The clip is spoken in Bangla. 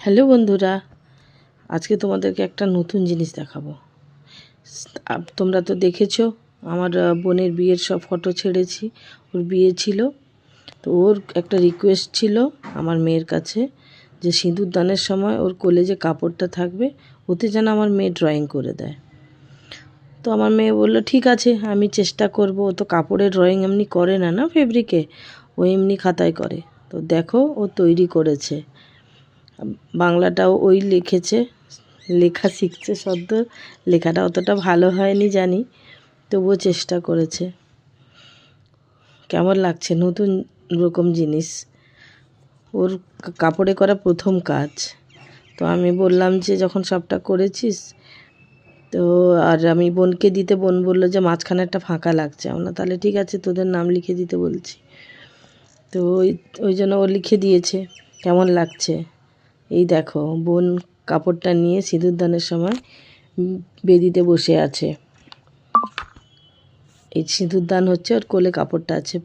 হ্যালো বন্ধুরা, আজকে তোমাদেরকে একটা নতুন জিনিস দেখাবো। তোমরা তো দেখেছো আমার বোনের বিয়ের সব ফটো ছেড়েছি। ওর বিয়ে ছিল, তো ওর একটা রিকোয়েস্ট ছিল আমার মেয়ের কাছে যে সিঁদুর দানের সময় ওর কোলে যে কাপড়টা থাকবে ওতে যেন আমার মেয়ে ড্রয়িং করে দেয়। তো আমার মেয়ে বললো ঠিক আছে, আমি চেষ্টা করব। ও তো কাপড়ের ড্রয়িং এমনি করে না ফেব্রিকে, ও এমনি খাতায় করে। তো দেখো ও তৈরি করেছে, বাংলাটাও ওই লিখেছে, লেখা শিখছে সদ্য। লেখাটা অতটা ভালো হয়নি জানি, তবুও চেষ্টা করেছে। কেমন লাগছে? নতুন রকম জিনিস, ওর কাপড়ে করা প্রথম কাজ। তো আমি বললাম যে যখন সবটা করেছিস তো আর আমি বোনকে দিতে, বোন বললো যে মাঝখানে একটা ফাঁকা লাগছে। আমরা তাহলে ঠিক আছে, তোদের নাম লিখে দিতে বলছি। তো ওই জন্য ও লিখে দিয়েছে। কেমন লাগছে? এই দেখো, বোন কাপড়টা নিয়ে সিঁদুরদানের সময় বেদিতে বসে আছে। এই সিঁদুরদান হচ্ছে, ওর কোলে কাপড়টা আছে।